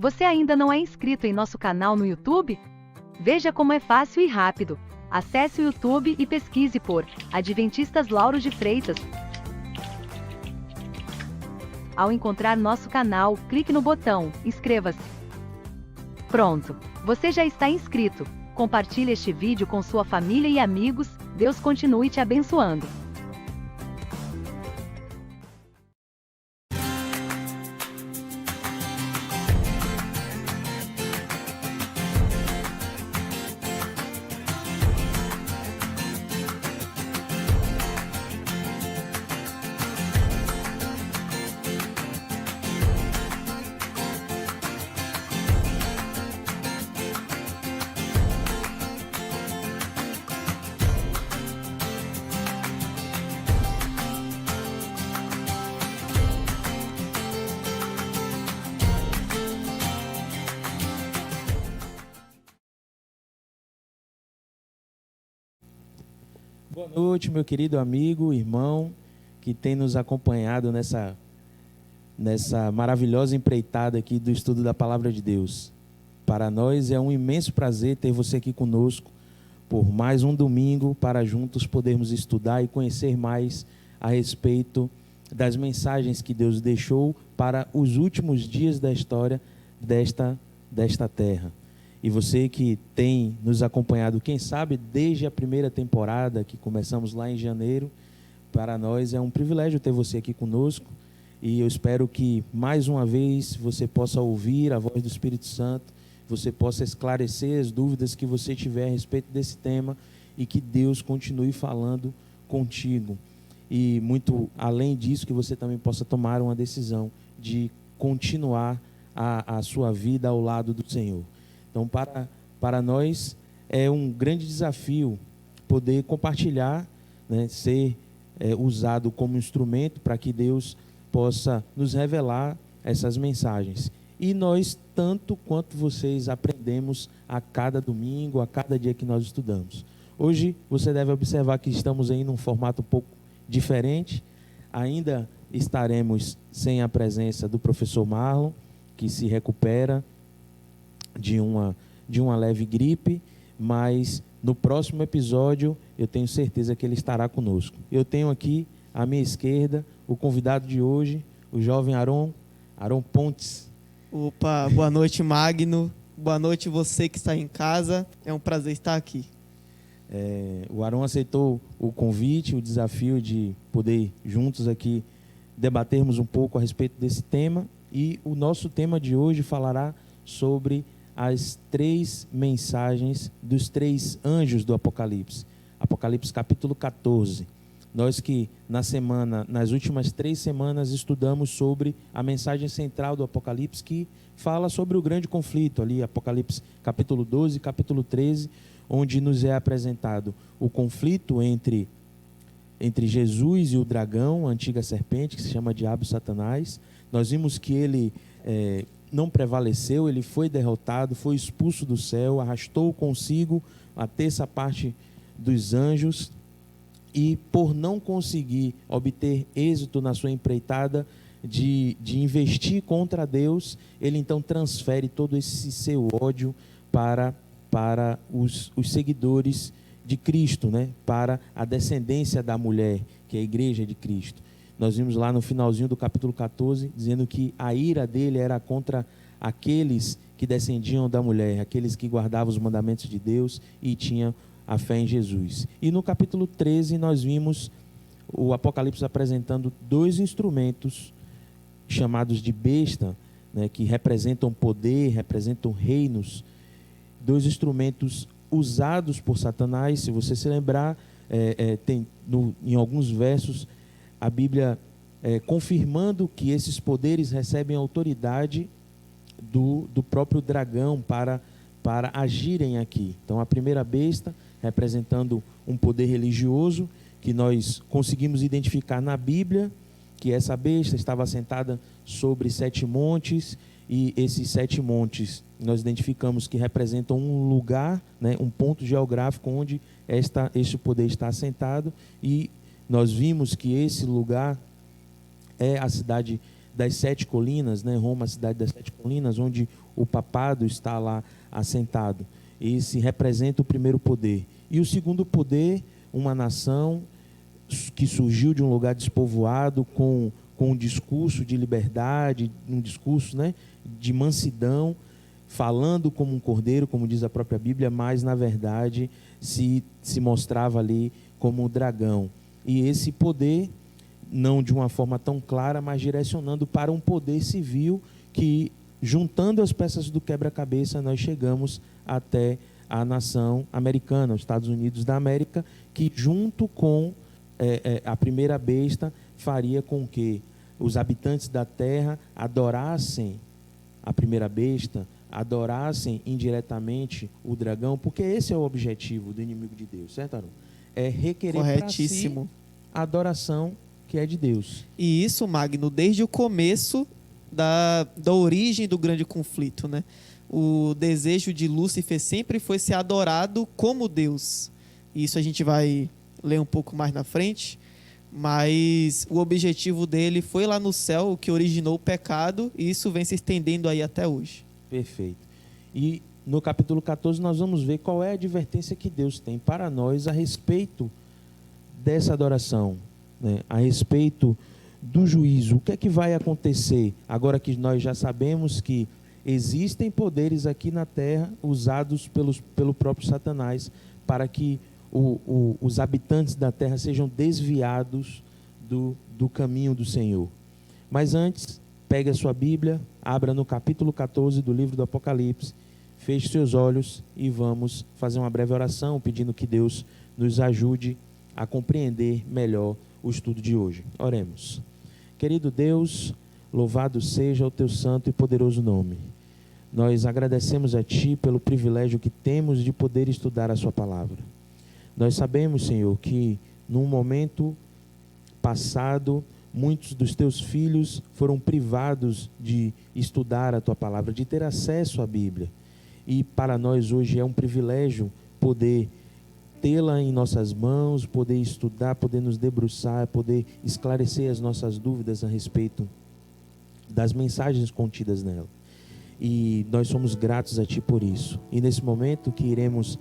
Você ainda não é inscrito em nosso canal no YouTube? Veja como é fácil e rápido. Acesse o YouTube e pesquise por Adventistas Lauro de Freitas. Ao encontrar nosso canal, clique no botão inscreva-se. Pronto, você já está inscrito. Compartilhe este vídeo com sua família e amigos. Deus continue te abençoando. Boa noite, meu querido amigo, irmão, que tem nos acompanhado nessa maravilhosa empreitada aqui do estudo da Palavra de Deus. Para nós é um imenso prazer ter você aqui conosco por mais um domingo para juntos podermos estudar e conhecer mais a respeito das mensagens que Deus deixou para os últimos dias da história desta terra. E você que tem nos acompanhado, quem sabe, desde a primeira temporada, que começamos lá em janeiro, para nós é um privilégio ter você aqui conosco. E eu espero que, mais uma vez, você possa ouvir a voz do Espírito Santo, você possa esclarecer as dúvidas que você tiver a respeito desse tema e que Deus continue falando contigo. E, muito além disso, que você também possa tomar uma decisão de continuar a sua vida ao lado do Senhor. Então, para nós, é um grande desafio poder compartilhar, né, ser usado como instrumento para que Deus possa nos revelar essas mensagens. E nós, tanto quanto vocês, aprendemos a cada domingo, a cada dia que nós estudamos. Hoje, você deve observar que estamos aí num formato um pouco diferente. Ainda estaremos sem a presença do professor Marlon, que se recupera de uma leve gripe, mas no próximo episódio eu tenho certeza que ele estará conosco. Eu tenho aqui à minha esquerda o convidado de hoje, o jovem Aron Pontes. Opa, boa noite, Magno. Boa noite você que está em casa. É um prazer estar aqui. O Aron aceitou o convite, o desafio de poder juntos aqui debatermos um pouco a respeito desse tema. E o nosso tema de hoje falará sobre as 3 mensagens dos 3 anjos do Apocalipse. Apocalipse capítulo 14. Nós que nas últimas 3 semanas estudamos sobre a mensagem central do Apocalipse, que fala sobre o grande conflito ali, Apocalipse capítulo 12 e capítulo 13, onde nos é apresentado o conflito entre Jesus e o dragão, a antiga serpente, que se chama Diabo e Satanás. Nós vimos que ele não prevaleceu, ele foi derrotado, foi expulso do céu, arrastou consigo a terça parte dos anjos e, por não conseguir obter êxito na sua empreitada de investir contra Deus, ele então transfere todo esse seu ódio para os seguidores de Cristo, né? Para a descendência da mulher, que é a igreja de Cristo. Nós vimos lá no finalzinho do capítulo 14, dizendo que a ira dele era contra aqueles que descendiam da mulher, aqueles que guardavam os mandamentos de Deus e tinham a fé em Jesus. E no capítulo 13 nós vimos o Apocalipse apresentando 2 instrumentos chamados de besta, né, que representam poder, representam reinos, 2 instrumentos usados por Satanás. Se você se lembrar, tem em alguns versos a Bíblia confirmando que esses poderes recebem autoridade do próprio dragão para agirem aqui. Então, a primeira besta, representando um poder religioso, que nós conseguimos identificar na Bíblia, que essa besta estava sentada sobre 7 montes, e esses 7 montes nós identificamos que representam um lugar, né, um ponto geográfico onde este poder está assentado, e nós vimos que esse lugar é a cidade das 7 colinas, né? Roma, a cidade das 7 colinas, onde o papado está lá assentado. Esse representa o primeiro poder. E o segundo poder, uma nação que surgiu de um lugar despovoado com um discurso de liberdade, um discurso, né, de mansidão, falando como um cordeiro, como diz a própria Bíblia, mas na verdade se mostrava ali como um dragão. E esse poder, não de uma forma tão clara, mas direcionando para um poder civil que, juntando as peças do quebra-cabeça, nós chegamos até a nação americana, os Estados Unidos da América, que junto com a primeira besta faria com que os habitantes da terra adorassem a primeira besta, adorassem indiretamente o dragão, porque esse é o objetivo do inimigo de Deus, certo, Aron? É requerer para si a adoração que é de Deus. E isso, Magno, desde o começo da origem do grande conflito, né? O desejo de Lúcifer sempre foi ser adorado como Deus. E isso a gente vai ler um pouco mais na frente, mas o objetivo dele foi lá no céu, o que originou o pecado, e isso vem se estendendo aí até hoje. Perfeito. E no capítulo 14 nós vamos ver qual é a advertência que Deus tem para nós a respeito dessa adoração, né? A respeito do juízo. O que é que vai acontecer agora que nós já sabemos que existem poderes aqui na terra usados pelo próprio Satanás para que os habitantes da terra sejam desviados do caminho do Senhor. Mas antes, pegue a sua Bíblia, abra no capítulo 14 do livro do Apocalipse, feche seus olhos e vamos fazer uma breve oração pedindo que Deus nos ajude a compreender melhor o estudo de hoje. Oremos. Querido Deus, louvado seja o teu santo e poderoso nome. Nós agradecemos a Ti pelo privilégio que temos de poder estudar a Sua palavra. Nós sabemos, Senhor, que num momento passado, muitos dos Teus filhos foram privados de estudar a Tua palavra, de ter acesso à Bíblia. E para nós hoje é um privilégio poder tê-la em nossas mãos, poder estudar, poder nos debruçar, poder esclarecer as nossas dúvidas a respeito das mensagens contidas nela. E nós somos gratos a Ti por isso. E nesse momento que iremos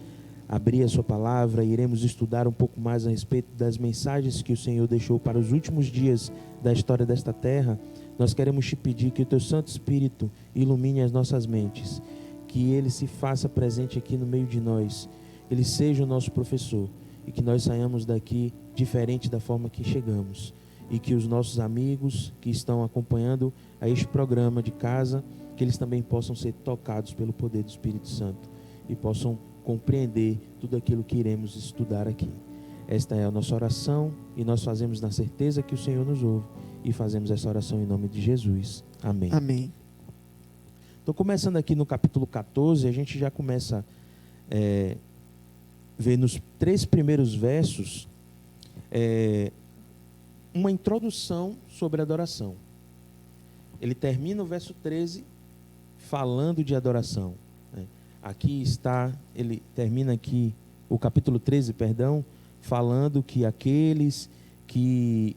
abrir a Sua palavra, iremos estudar um pouco mais a respeito das mensagens que o Senhor deixou para os últimos dias da história desta terra, nós queremos Te pedir que o Teu Santo Espírito ilumine as nossas mentes, que Ele se faça presente aqui no meio de nós, Ele seja o nosso professor e que nós saiamos daqui diferente da forma que chegamos e que os nossos amigos que estão acompanhando a este programa de casa, que eles também possam ser tocados pelo poder do Espírito Santo e possam compreender tudo aquilo que iremos estudar aqui. Esta é a nossa oração e nós fazemos na certeza que o Senhor nos ouve e fazemos essa oração em nome de Jesus. Amém. Amém. Estou começando aqui no capítulo 14, a gente já começa a ver nos 3 primeiros versos uma introdução sobre adoração. Ele termina o verso 13 falando de adoração. Aqui está, ele termina aqui o capítulo 13, falando que aqueles que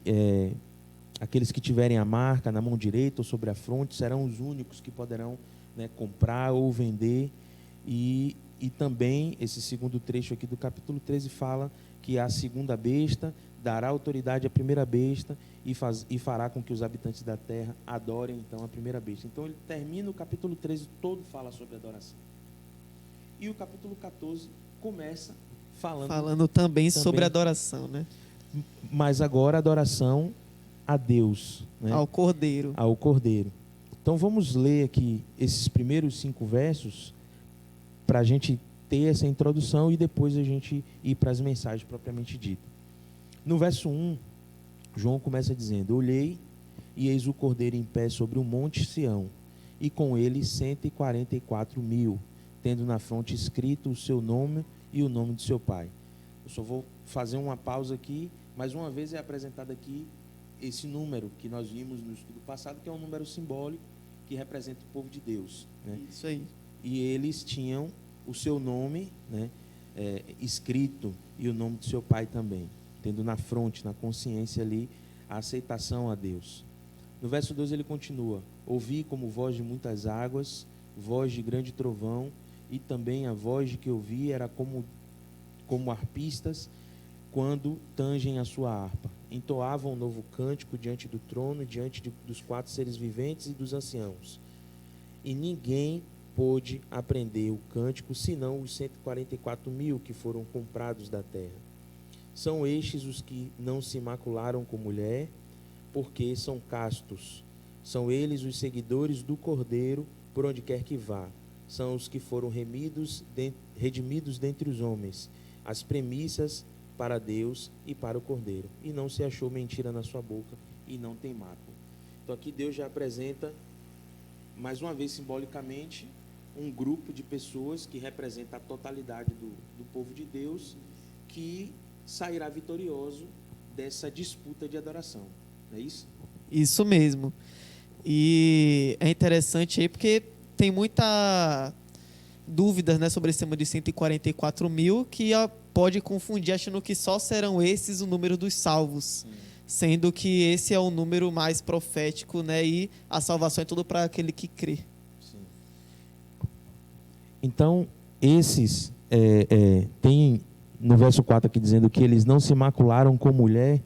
tiverem a marca na mão direita ou sobre a fronte serão os únicos que poderão, né, comprar ou vender. E também esse segundo trecho aqui do capítulo 13 fala que a segunda besta dará autoridade à primeira besta e fará com que os habitantes da terra adorem então a primeira besta. Então ele termina o capítulo 13 todo, fala sobre adoração. E o capítulo 14 começa falando também sobre adoração, né? Mas agora adoração a Deus, né? Ao Cordeiro. Ao Cordeiro. Então vamos ler aqui esses primeiros 5 versos para a gente ter essa introdução e depois a gente ir para as mensagens propriamente ditas. No verso 1, João começa dizendo: olhei e eis o Cordeiro em pé sobre o monte Sião, e com ele 144.000, tendo na fronte escrito o seu nome e o nome de seu pai. Eu só vou fazer uma pausa aqui. Mais uma vez é apresentado aqui esse número que nós vimos no estudo passado, que é um número simbólico que representa o povo de Deus, né? Isso aí. E eles tinham o seu nome, né, escrito, e o nome de seu pai também, tendo na fronte, na consciência ali, a aceitação a Deus. No verso 2 ele continua: ouvi como voz de muitas águas, voz de grande trovão, e também a voz de que ouvi era como arpistas quando tangem a sua harpa. Entoavam um novo cântico diante do trono, dos 4 seres viventes e dos anciãos. E ninguém pôde aprender o cântico, senão os 144.000 que foram comprados da terra. São estes os que não se macularam com mulher, porque são castos. São eles os seguidores do Cordeiro, por onde quer que vá. São os que foram redimidos dentre os homens, as premissas para Deus e para o Cordeiro. E não se achou mentira na sua boca, e não tem mácula. Então aqui Deus já apresenta, mais uma vez simbolicamente, um grupo de pessoas que representa a totalidade do povo de Deus, que sairá vitorioso dessa disputa de adoração. Não é isso? Isso mesmo. E é interessante aí porque tem muita dúvidas, né, sobre esse tema de 144.000, que pode confundir achando que só serão esses o número dos salvos. Sendo que esse é o número mais profético, né, e a salvação é tudo para aquele que crê. Sim. Então, esses tem no verso 4 aqui dizendo que eles não se macularam com mulher,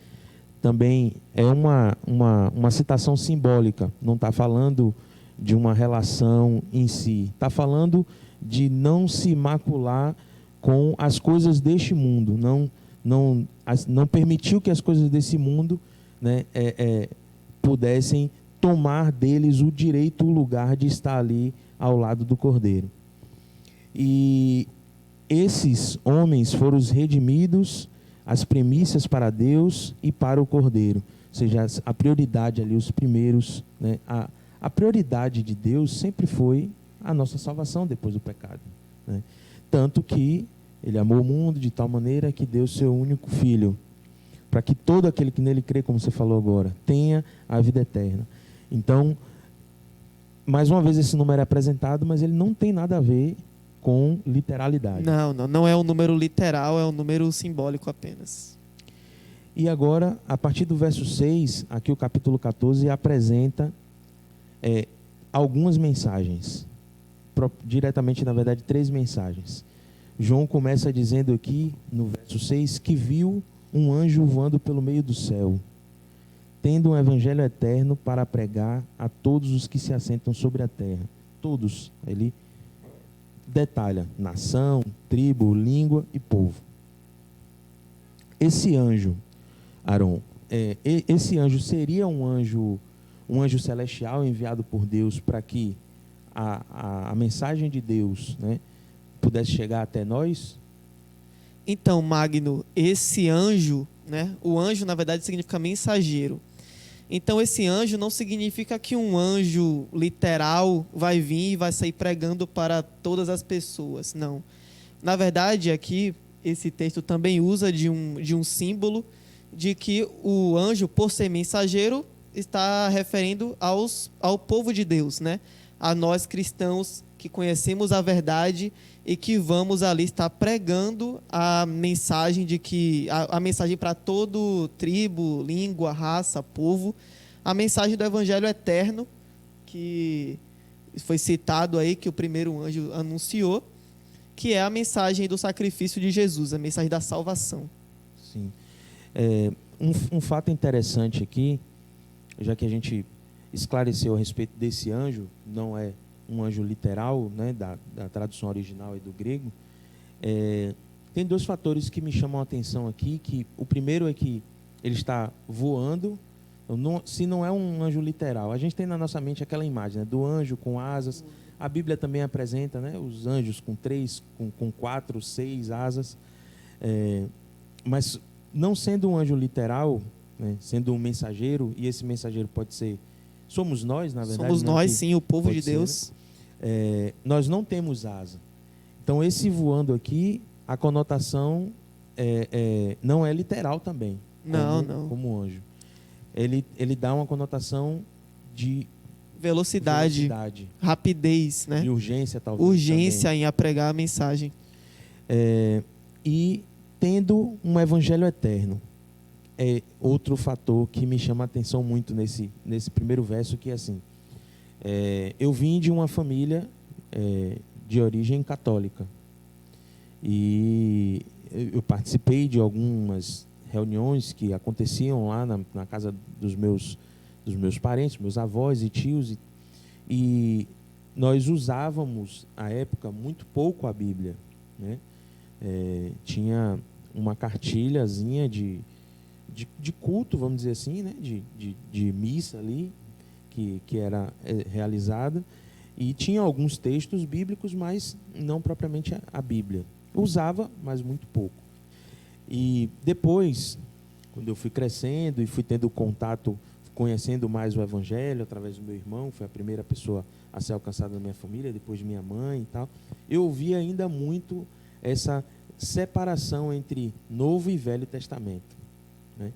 também é uma citação simbólica, não está falando de uma relação em si, está falando de não se macular com as coisas deste mundo, não permitiu que as coisas desse mundo, né, pudessem tomar deles o direito, o lugar de estar ali ao lado do Cordeiro. E esses homens foram os redimidos, as premissas para Deus e para o Cordeiro. Ou seja, a prioridade ali, os primeiros, né, a prioridade de Deus sempre foi a nossa salvação depois do pecado, né? Tanto que Ele amou o mundo de tal maneira que deu seu único Filho, para que todo aquele que nele crê, como você falou agora, tenha a vida eterna. Então, mais uma vez esse número é apresentado, mas ele não tem nada a ver com literalidade. Não é um número literal, é um número simbólico apenas. E agora, a partir do verso 6, aqui o capítulo 14 apresenta algumas mensagens, diretamente, na verdade, 3 mensagens. João começa dizendo aqui, no verso 6, que viu um anjo voando pelo meio do céu, tendo um evangelho eterno para pregar a todos os que se assentam sobre a terra. Todos, ele detalha: nação, tribo, língua e povo. Esse anjo, Aaron, esse anjo seria um anjo celestial enviado por Deus para que a mensagem de Deus, né, pudesse chegar até nós? Então, Magno, esse anjo, né, o anjo na verdade significa mensageiro. Então esse anjo não significa que um anjo literal vai vir e vai sair pregando para todas as pessoas, não. Na verdade, aqui, esse texto também usa de um símbolo de que o anjo, por ser mensageiro, está referindo ao povo de Deus, né? A nós cristãos que conhecemos a verdade e que vamos ali estar pregando a mensagem de que a mensagem para todo tribo, língua, raça, povo, a mensagem do evangelho eterno que foi citado aí, que o primeiro anjo anunciou, que é a mensagem do sacrifício de Jesus, a mensagem da salvação. Sim. Um fato interessante aqui, já que a gente esclareceu a respeito desse anjo, não é um anjo literal, né, da tradução original e do grego, tem 2 fatores que me chamam a atenção aqui, que o primeiro é que ele está voando, se não é um anjo literal. A gente tem na nossa mente aquela imagem, né, do anjo com asas. A Bíblia também apresenta, né, os anjos com 3, com 4, 6 asas, mas não sendo um anjo literal, né, sendo um mensageiro, e esse mensageiro pode ser, somos nós, na verdade. Somos nós, sim, o povo de Deus. Ser, né? Nós não temos asa. Então, esse voando aqui, a conotação não é literal também. Não. Como anjo. Ele dá uma conotação de velocidade, rapidez, né? De urgência, talvez. Urgência também em pregar a mensagem. E tendo um evangelho eterno. é outro fator que me chama a atenção muito nesse primeiro verso, que é assim, eu vim de uma família de origem católica e eu participei de algumas reuniões que aconteciam lá na casa dos meus parentes, meus avós e tios, e nós usávamos, à época, muito pouco a Bíblia, né? Tinha uma cartilhazinha de culto, vamos dizer assim, né? de missa ali, que era realizada, e tinha alguns textos bíblicos, mas não propriamente a Bíblia. Usava, mas muito pouco. E depois, quando eu fui crescendo e fui tendo contato, conhecendo mais o Evangelho através do meu irmão, foi a primeira pessoa a ser alcançada na minha família, depois de minha mãe e tal, eu ouvi ainda muito essa separação entre Novo e Velho Testamento, né?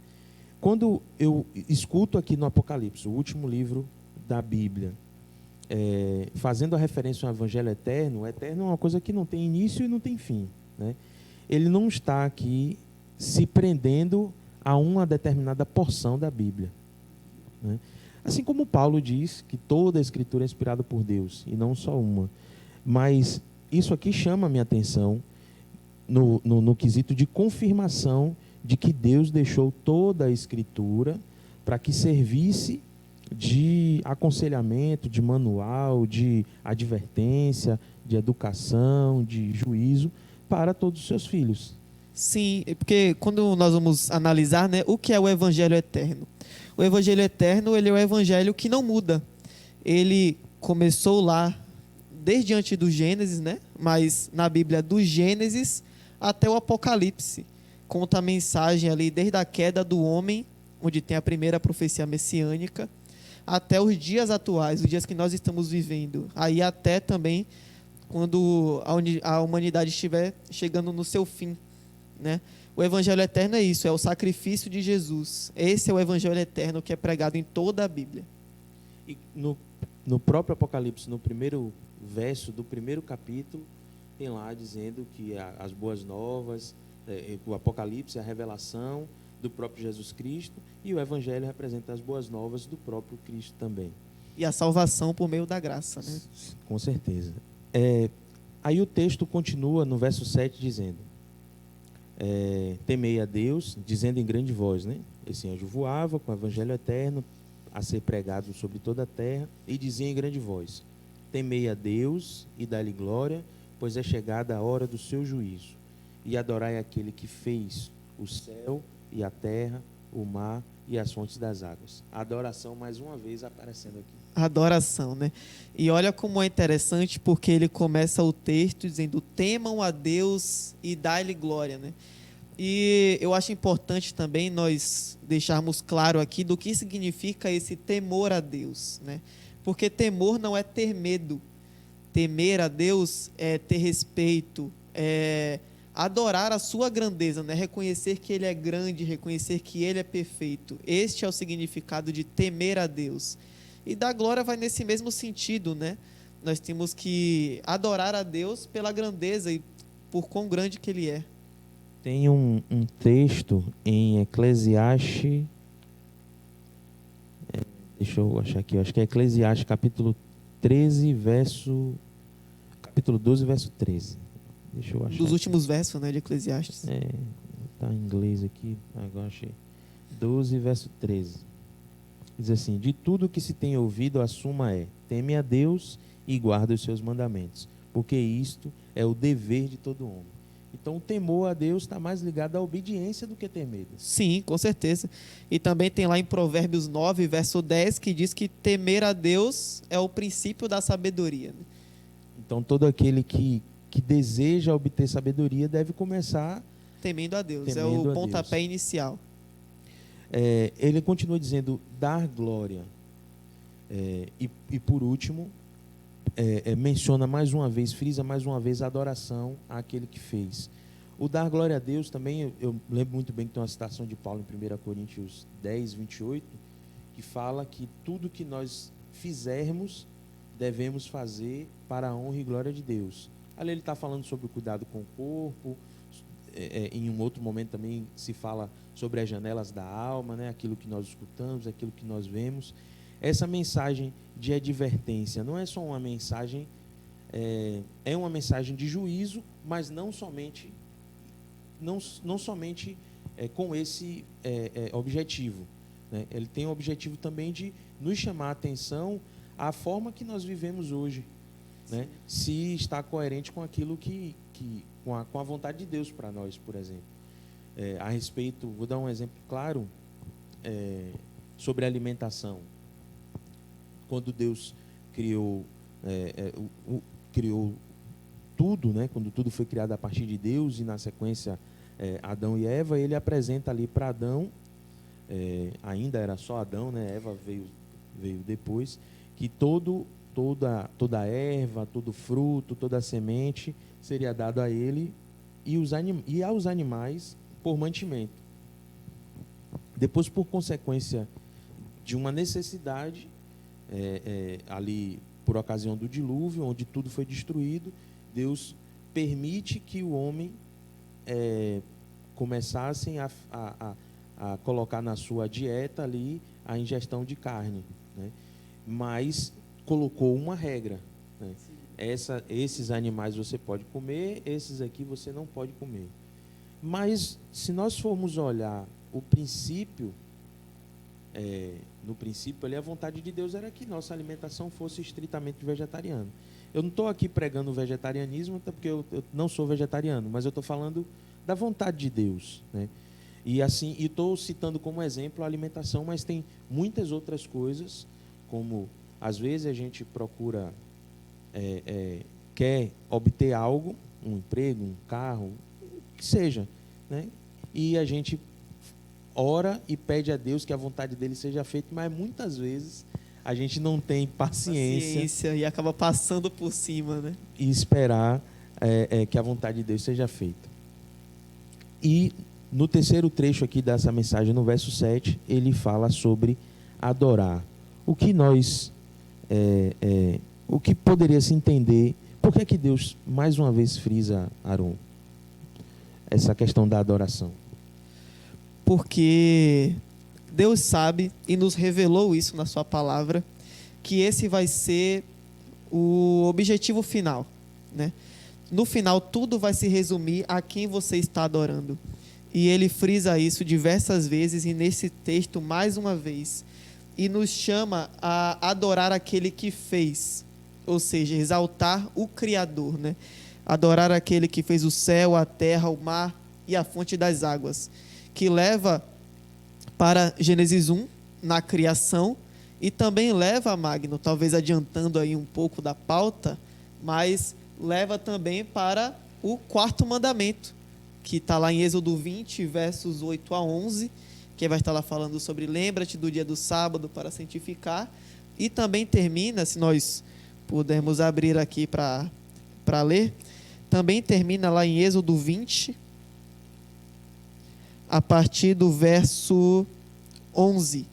Quando eu escuto aqui no Apocalipse, o último livro da Bíblia, fazendo a referência ao Evangelho eterno, o eterno é uma coisa que não tem início e não tem fim, né? Ele não está aqui se prendendo a uma determinada porção da Bíblia, né? Assim como Paulo diz que toda a Escritura é inspirada por Deus, e não só uma. Mas isso aqui chama a minha atenção no quesito de confirmação de que Deus deixou toda a Escritura para que servisse de aconselhamento, de manual, de advertência, de educação, de juízo para todos os seus filhos. Sim, porque quando nós vamos analisar, né, o que é o Evangelho Eterno? O Evangelho Eterno, ele é o Evangelho que não muda. Ele começou lá desde antes do Gênesis, né? Mas na Bíblia, do Gênesis até o Apocalipse, conta a mensagem ali desde a queda do homem, onde tem a primeira profecia messiânica, até os dias atuais, os dias que nós estamos vivendo. Aí até também quando a humanidade estiver chegando no seu fim, né? O Evangelho Eterno é isso, é o sacrifício de Jesus. Esse é o Evangelho Eterno que é pregado em toda a Bíblia. E no próprio Apocalipse, no primeiro verso do primeiro capítulo, tem lá dizendo que as boas novas, o Apocalipse é a revelação do próprio Jesus Cristo, e o Evangelho representa as boas novas do próprio Cristo também. E a salvação por meio da graça, né? Com certeza. Aí o texto continua no verso 7 dizendo: temei a Deus, dizendo em grande voz, né? Esse anjo voava com o Evangelho eterno a ser pregado sobre toda a terra, e dizia em grande voz: temei a Deus e dai-lhe glória, pois é chegada a hora do seu juízo, e adorai aquele que fez o céu e a terra, o mar e as fontes das águas. A adoração mais uma vez aparecendo aqui. Adoração, né? E olha como é interessante, porque ele começa o texto dizendo: temam a Deus e dai-lhe glória, né? E eu acho importante também nós deixarmos claro aqui do que significa esse temor a Deus, né? Porque temor não é ter medo. Temer a Deus é ter respeito, é adorar a sua grandeza, né? Reconhecer que Ele é grande, reconhecer que Ele é perfeito. Este é o significado de temer a Deus. E dar glória vai nesse mesmo sentido, né? Nós temos que adorar a Deus pela grandeza e por quão grande que Ele é. Tem um texto em Eclesiastes, deixa eu achar aqui, eu acho que é Eclesiastes capítulo 12, verso 13. Deixa eu achar. Dos últimos versos, né, de Eclesiastes. Está em inglês aqui, agora achei. 12, verso 13. Diz assim: de tudo que se tem ouvido, a suma é: teme a Deus e guarda os seus mandamentos, porque isto é o dever de todo homem. Então, o temor a Deus está mais ligado à obediência do que ter medo. Sim, com certeza. E também tem lá em Provérbios 9, verso 10, que diz que temer a Deus é o princípio da sabedoria, né? Então, todo aquele que deseja obter sabedoria deve começar temendo a Deus. Temendo é o a pontapé Deus. inicial. Ele continua dizendo dar glória. E por último, menciona mais uma vez, frisa mais uma vez a adoração àquele que fez. O dar glória a Deus também, eu lembro muito bem que tem uma citação de Paulo em 1 Coríntios 10, 28, que fala que tudo que nós fizermos devemos fazer para a honra e glória de Deus. Ali ele está falando sobre o cuidado com o corpo, em um outro momento também se fala sobre as janelas da alma, né? Aquilo que nós escutamos, aquilo que nós vemos. Essa mensagem de advertência não é só uma mensagem, é uma mensagem de juízo, mas não somente com esse objetivo, né? Ele tem o objetivo também de nos chamar a atenção à forma que nós vivemos hoje, né? Se está coerente com aquilo com a vontade de Deus para nós, por exemplo. A respeito, vou dar um exemplo claro sobre a alimentação. Quando Deus criou tudo, né? Quando tudo foi criado a partir de Deus e na sequência Adão e Eva, ele apresenta ali para Adão, ainda era só Adão, né? Eva veio depois, que toda erva, todo fruto, toda semente seria dado a ele e aos animais por mantimento. Depois, por consequência de uma necessidade, ali por ocasião do dilúvio, onde tudo foi destruído, Deus permite que o homem começassem a colocar na sua dieta ali a ingestão de carne, né? Mas colocou uma regra, né? Esses animais você pode comer, esses aqui você não pode comer. Mas se nós formos olhar o princípio, no princípio ali a vontade de Deus era que nossa alimentação fosse estritamente vegetariana. Eu não estou aqui pregando o vegetarianismo, até porque eu não sou vegetariano, mas eu estou falando da vontade de Deus, né? E assim, estou citando como exemplo a alimentação, mas tem muitas outras coisas, como às vezes a gente procura, quer obter algo, um emprego, um carro, o que seja, né? E a gente ora e pede a Deus que a vontade dele seja feita, mas muitas vezes a gente não tem paciência e acaba passando por cima, né? E esperar que a vontade de Deus seja feita. E no terceiro trecho aqui dessa mensagem, no verso 7, ele fala sobre adorar. O que o que poderia se entender, por que é que Deus mais uma vez frisa, Aron, essa questão da adoração? Porque Deus sabe e nos revelou isso na sua palavra, que esse vai ser o objetivo final, né? No final, tudo vai se resumir a quem você está adorando. E ele frisa isso diversas vezes e nesse texto mais uma vez. E nos chama a adorar aquele que fez, ou seja, exaltar o Criador, né? Adorar aquele que fez o céu, a terra, o mar e a fonte das águas, que leva para Gênesis 1, na criação, e também leva, Magno, talvez adiantando aí um pouco da pauta, mas leva também para o quarto mandamento, que está lá em Êxodo 20, versos 8 a 11, que vai estar lá falando sobre lembra-te do dia do sábado para santificar, e também termina, se nós pudermos abrir aqui para ler, também termina lá em Êxodo 20, a partir do verso 11.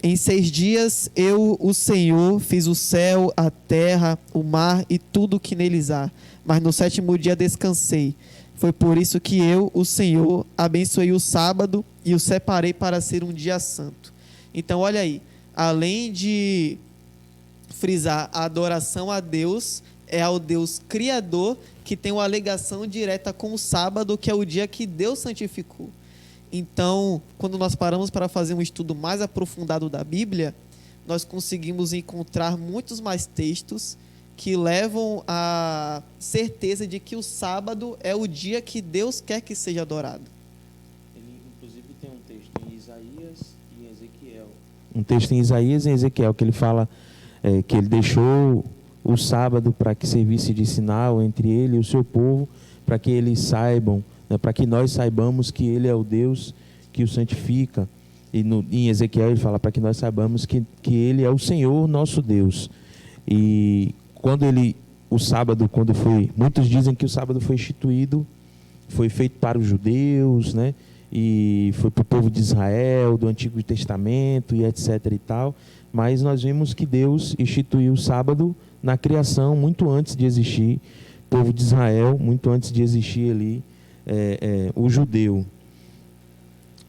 Em 6 dias eu, o Senhor, fiz o céu, a terra, o mar e tudo o que neles há, mas no 7º dia descansei. Foi por isso que eu, o Senhor, abençoei o sábado e o separei para ser um dia santo. Então, olha aí, além de frisar a adoração a Deus, é ao Deus Criador que tem uma ligação direta com o sábado, que é o dia que Deus santificou. Então, quando nós paramos para fazer um estudo mais aprofundado da Bíblia, nós conseguimos encontrar muitos mais textos que levam à certeza de que o sábado é o dia que Deus quer que seja adorado. Ele, inclusive, tem um texto em Isaías e em Ezequiel. Um texto em Isaías e em Ezequiel, que ele fala que ele deixou o sábado para que servisse de sinal entre ele e o seu povo, para que eles saibam, né, para que nós saibamos que ele é o Deus que o santifica. E em Ezequiel ele fala para que nós saibamos que ele é o Senhor nosso Deus. E o sábado, quando foi, muitos dizem que o sábado foi instituído, foi feito para os judeus, né? E foi para o povo de Israel, do Antigo Testamento e etc e tal, mas nós vimos que Deus instituiu o sábado na criação, muito antes de existir o povo de Israel, muito antes de existir ali o judeu,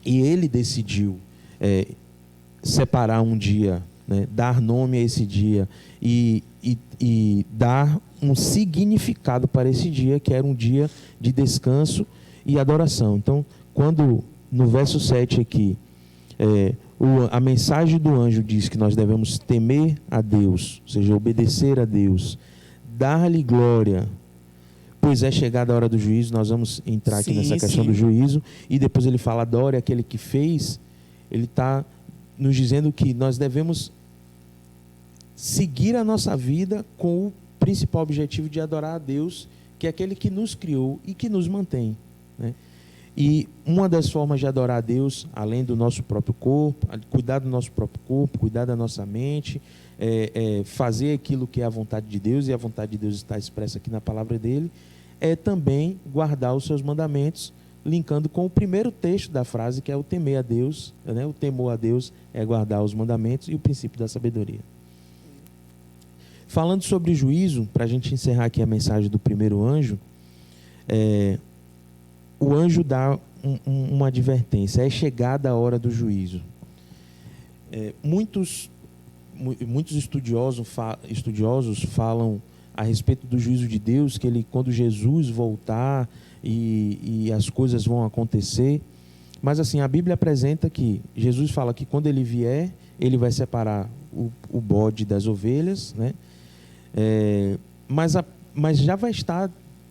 e ele decidiu separar um dia, né, dar nome a esse dia e dar um significado para esse dia, que era um dia de descanso e adoração. Então, quando no verso 7 aqui, a mensagem do anjo diz que nós devemos temer a Deus, ou seja, obedecer a Deus, dar-lhe glória, pois é chegada a hora do juízo. Nós vamos entrar aqui nessa questão do juízo, e depois ele fala, adore aquele que fez. Ele está nos dizendo que nós devemos seguir a nossa vida com o principal objetivo de adorar a Deus, que é aquele que nos criou e que nos mantém, né? E uma das formas de adorar a Deus, além do nosso próprio corpo, cuidar do nosso próprio corpo, cuidar da nossa mente, fazer aquilo que é a vontade de Deus, e a vontade de Deus está expressa aqui na palavra dele, é também guardar os seus mandamentos, linkando com o primeiro texto da frase, que é o temer a Deus, né? O temor a Deus é guardar os mandamentos e o princípio da sabedoria. Falando sobre juízo, para a gente encerrar aqui a mensagem do primeiro anjo, o anjo dá uma advertência, é chegada a hora do juízo. Muitos estudiosos falam a respeito do juízo de Deus, que quando Jesus voltar e as coisas vão acontecer. Mas assim, a Bíblia apresenta que Jesus fala que quando ele vier, ele vai separar o bode das ovelhas, né? Mas já vai estar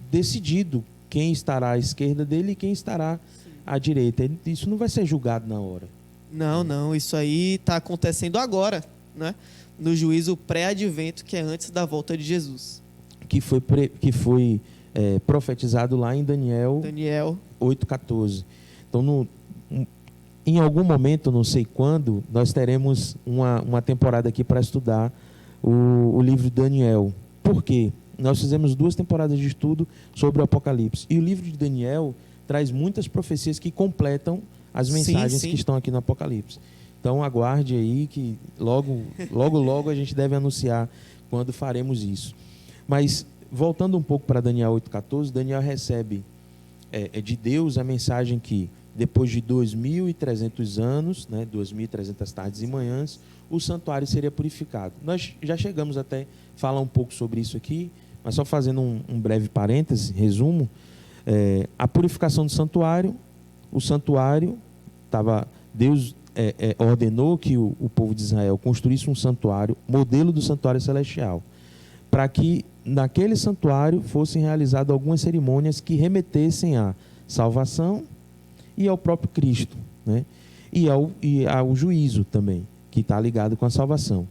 decidido quem estará à esquerda dele e quem estará à direita. Isso não vai ser julgado na hora. Não, isso aí está acontecendo agora, né? No juízo pré-advento, que é antes da volta de Jesus. Que foi profetizado lá em Daniel 8,14. Então, em algum momento, não sei quando, nós teremos uma temporada aqui para estudar o livro de Daniel. Por quê? Nós fizemos 2 temporadas de estudo sobre o Apocalipse. E o livro de Daniel traz muitas profecias que completam as mensagens que estão aqui no Apocalipse. Então, aguarde aí que logo a gente deve anunciar quando faremos isso. Mas, voltando um pouco para Daniel 8,14, Daniel recebe de Deus a mensagem que, depois de 2.300 anos, né, 2.300 tardes e manhãs, o santuário seria purificado. Nós já chegamos até falar um pouco sobre isso aqui, mas só fazendo um breve parêntese, resumo, a purificação do santuário, o santuário, Deus ordenou que o povo de Israel construísse um santuário, modelo do santuário celestial, para que naquele santuário fossem realizadas algumas cerimônias que remetessem à salvação e ao próprio Cristo, né? E ao juízo também, que está ligado com a salvação.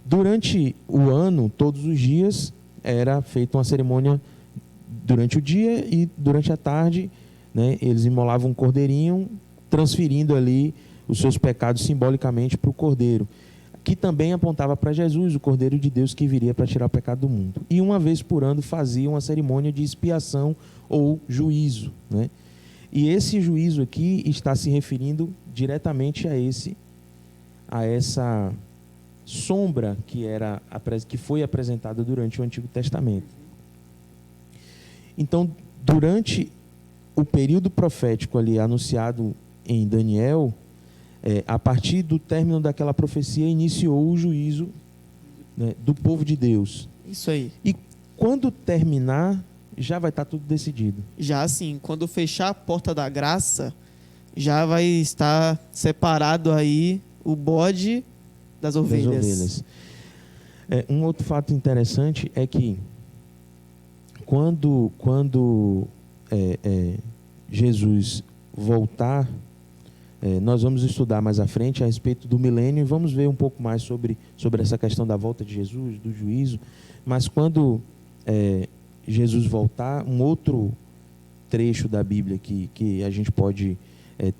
Durante o ano, todos os dias, era feita uma cerimônia durante o dia e durante a tarde, né, eles imolavam um cordeirinho, transferindo ali os seus pecados simbolicamente para o cordeiro, que também apontava para Jesus, o Cordeiro de Deus que viria para tirar o pecado do mundo. E uma vez por ano faziam uma cerimônia de expiação ou juízo, né? E esse juízo aqui está se referindo diretamente a essa sombra que foi apresentada durante o Antigo Testamento. Então, durante o período profético ali anunciado em Daniel, a partir do término daquela profecia, iniciou o juízo, né, do povo de Deus. Isso aí. E quando terminar, já vai estar tudo decidido. Já assim, quando fechar a porta da graça, já vai estar separado aí o bode das ovelhas. Um outro fato interessante é que quando Jesus voltar, nós vamos estudar mais à frente a respeito do milênio e vamos ver um pouco mais sobre essa questão da volta de Jesus, do juízo. Mas quando Jesus voltar, um outro trecho da Bíblia que a gente pode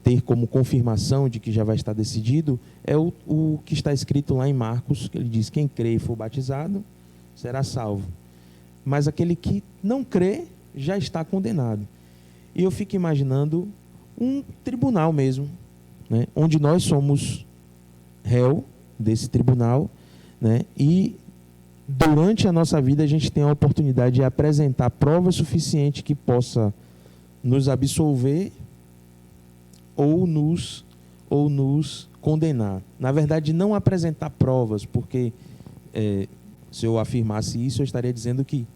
ter como confirmação de que já vai estar decidido é o que está escrito lá em Marcos, que ele diz: quem crê e for batizado será salvo, mas aquele que não crê já está condenado. E eu fico imaginando um tribunal mesmo, né, onde nós somos réu desse tribunal, né, e durante a nossa vida a gente tem a oportunidade de apresentar prova suficiente que possa nos absolver ou nos condenar. Na verdade, não apresentar provas, porque se eu afirmasse isso, eu estaria dizendo que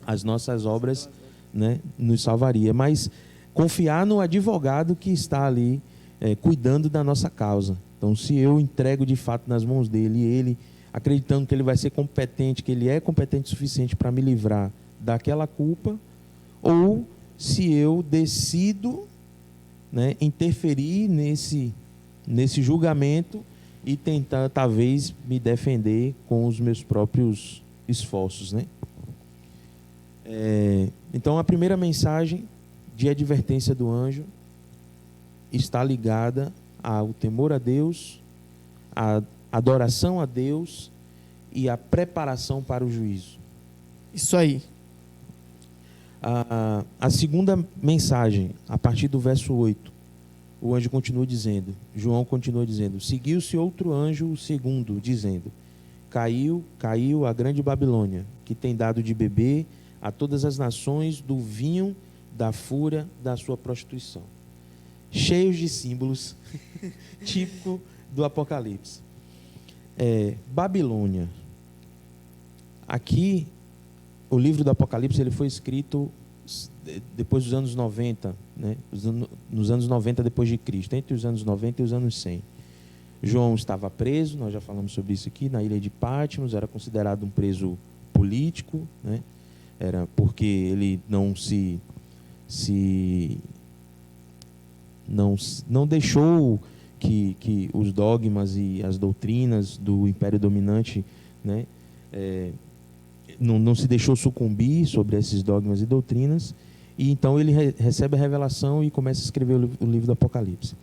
as nossas obras, né, nos salvaria. Mas confiar no advogado que está ali cuidando da nossa causa. Então, se eu entrego de fato nas mãos dele, e ele, acreditando que ele vai ser competente, que ele é competente o suficiente para me livrar daquela culpa, ou se eu decido, né, interferir nesse julgamento e tentar, talvez, me defender com os meus próprios esforços, né? Então, a primeira mensagem de advertência do anjo está ligada ao temor a Deus, à adoração a Deus e à preparação para o juízo. Isso aí. A segunda mensagem, a partir do verso 8, o anjo continua dizendo, João continua dizendo: seguiu-se outro anjo, o segundo, dizendo: caiu a grande Babilônia, que tem dado de beber a todas as nações do vinho da fúria da sua prostituição. Cheios de símbolos, típico do Apocalipse. Babilônia. Aqui, o livro do Apocalipse ele foi escrito depois dos anos 90, né? Nos anos 90 depois de Cristo, entre os anos 90 e os anos 100. João estava preso, nós já falamos sobre isso aqui, na ilha de Patmos, era considerado um preso político, né? Era porque ele não deixou que os dogmas e as doutrinas do Império Dominante, né, não se deixou sucumbir sobre esses dogmas e doutrinas, e então ele recebe a revelação e começa a escrever o livro do Apocalipse.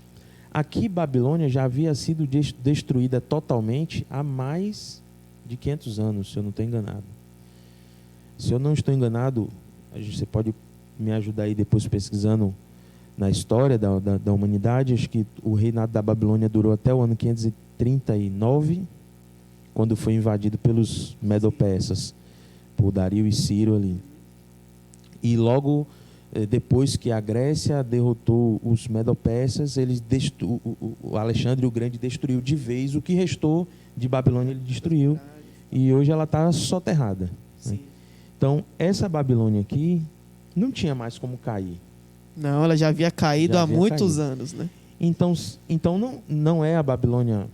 Aqui, Babilônia já havia sido destruída totalmente há mais de 500 anos, se eu não estou enganado. Se eu não estou enganado, você pode me ajudar aí depois pesquisando na história da humanidade. Acho que o reinado da Babilônia durou até o ano 539, quando foi invadido pelos Medo-Persas, por Dario e Ciro ali. E logo depois que a Grécia derrotou os Medo-Persas, o Alexandre o Grande destruiu de vez o que restou de Babilônia, ele destruiu, e hoje ela está soterrada, né? Então, essa Babilônia aqui não tinha mais como cair. Não, ela já havia caído há muitos anos, né? Então não é a Babilônia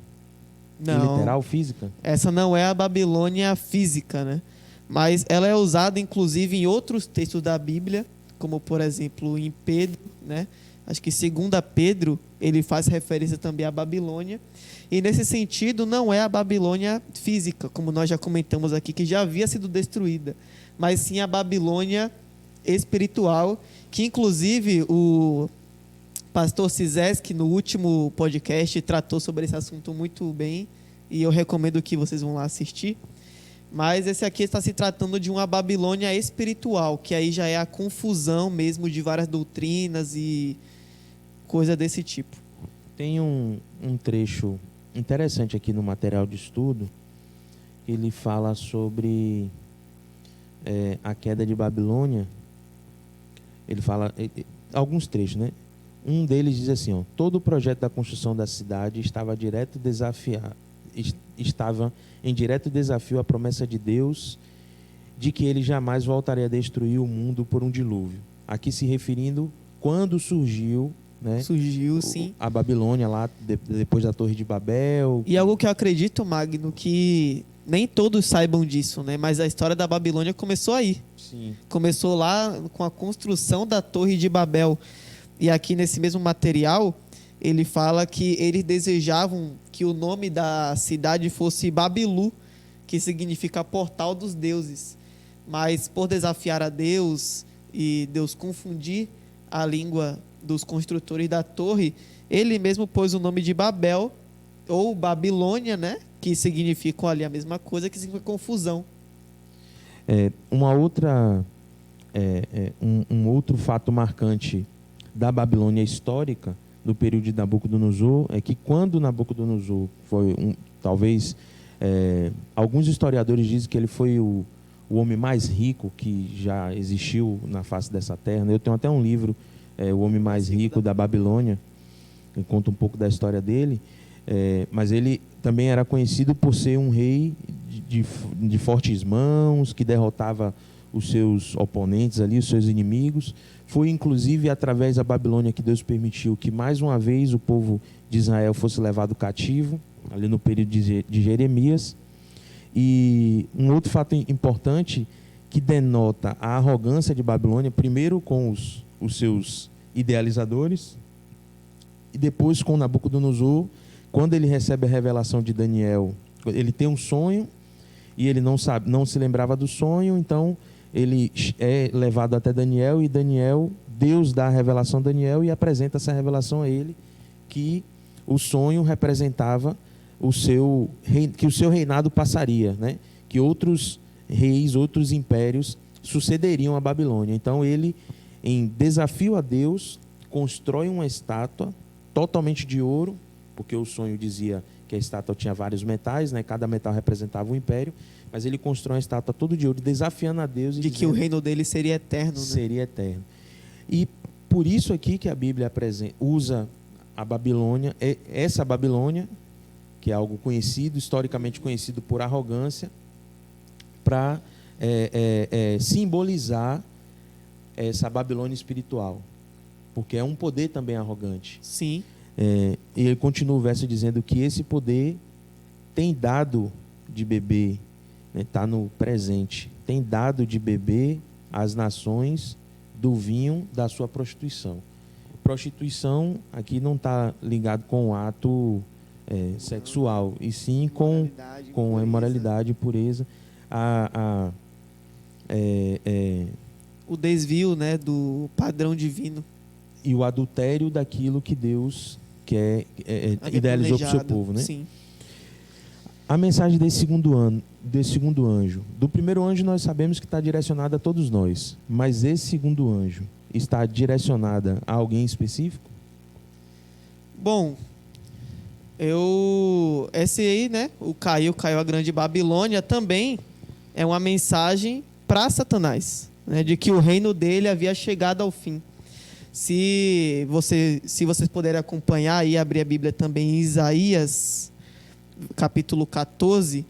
literal, física? Essa não é a Babilônia física, né? Mas ela é usada, inclusive, em outros textos da Bíblia, como, por exemplo, em Pedro, né? Acho que 2 Pedro, ele faz referência também à Babilônia. E, nesse sentido, não é a Babilônia física, como nós já comentamos aqui, que já havia sido destruída, mas sim a Babilônia espiritual, que, inclusive, o pastor Cizeski, no último podcast, tratou sobre esse assunto muito bem, e eu recomendo que vocês vão lá assistir. Mas esse aqui está se tratando de uma Babilônia espiritual, que aí já é a confusão mesmo de várias doutrinas e coisa desse tipo. Tem um trecho interessante aqui no material de estudo. Ele fala sobre a queda de Babilônia. Ele fala alguns trechos, né? Um deles diz assim, ó: todo o projeto da construção da cidade estava em direto desafio à promessa de Deus de que ele jamais voltaria a destruir o mundo por um dilúvio. Aqui se referindo quando surgiu, né? Surgiu, sim. A Babilônia lá, depois da Torre de Babel. E algo que eu acredito, Magno, que nem todos saibam disso, né? Mas a história da Babilônia começou aí. Sim. Começou lá com a construção da Torre de Babel. E aqui nesse mesmo material, ele fala que eles desejavam que o nome da cidade fosse Babilu, que significa portal dos deuses. Mas por desafiar a Deus e Deus confundir a língua dos construtores da torre, ele mesmo pôs o nome de Babel, ou Babilônia, né? Que significam ali a mesma coisa, que significa confusão. Uma outra, um outro fato marcante da Babilônia histórica, do período de Nabucodonosor, é que quando Nabucodonosor foi talvez alguns historiadores dizem que ele foi o homem mais rico que já existiu na face dessa terra. Eu tenho até um livro o homem mais rico da Babilônia. Conta um pouco da história dele. Mas ele também era conhecido por ser um rei de fortes mãos, que derrotava os seus oponentes ali, os seus inimigos. Foi inclusive através da Babilônia que Deus permitiu que mais uma vez o povo de Israel fosse levado cativo, ali no período de Jeremias. E um outro fato importante que denota a arrogância de Babilônia, primeiro com os seus idealizadores, e depois com Nabucodonosor, quando ele recebe a revelação de Daniel. Ele tem um sonho e ele não se lembrava do sonho, então ele é levado até Daniel, e Deus dá a revelação a Daniel e apresenta essa revelação a ele, que o sonho representava que o seu reinado passaria, né? Que outros reis, outros impérios sucederiam a Babilônia. Então ele, em desafio a Deus, constrói uma estátua totalmente de ouro, porque o sonho dizia que a estátua tinha vários metais, né? Cada metal representava um império, mas ele constrói uma estátua toda de ouro, desafiando a Deus. De que o reino dele seria eterno. Né? Seria eterno. E por isso aqui que a Bíblia usa a Babilônia, essa Babilônia, que é algo conhecido, historicamente conhecido por arrogância, para simbolizar essa Babilônia espiritual, porque é um poder também arrogante. Sim. E ele continua o verso dizendo que esse poder tem dado de beber, está no presente, tem dado de beber às nações do vinho da sua prostituição. Prostituição aqui não está ligado com o ato sexual, e sim com a imoralidade e pureza. O desvio, né, do padrão divino. E o adultério daquilo que Deus idealizou para o seu povo, né? Sim. A mensagem desse segundo anjo. Do primeiro anjo nós sabemos que está direcionada a todos nós, mas esse segundo anjo está direcionada a alguém específico? Bom, esse aí, né, caiu a grande Babilônia, também é uma mensagem para Satanás, né, de que o reino dele havia chegado ao fim. Se vocês puderem acompanhar e abrir a Bíblia também em Isaías, capítulo 14,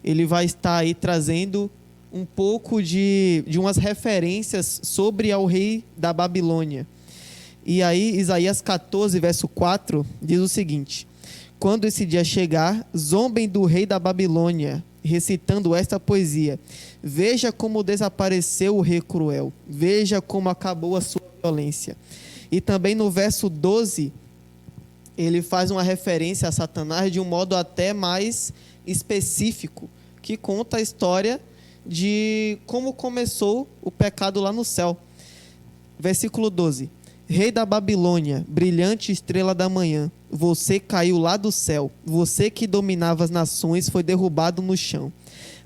ele vai estar aí trazendo um pouco de umas referências sobre ao rei da Babilônia. E aí, Isaías 14, verso 4, diz o seguinte: quando esse dia chegar, zombem do rei da Babilônia, recitando esta poesia: veja como desapareceu o rei cruel, veja como acabou a sua violência. E também no verso 12, ele faz uma referência a Satanás de um modo até mais específico, que conta a história de como começou o pecado lá no céu. Versículo 12: rei da Babilônia, brilhante estrela da manhã, você caiu lá do céu, você que dominava as nações foi derrubado no chão.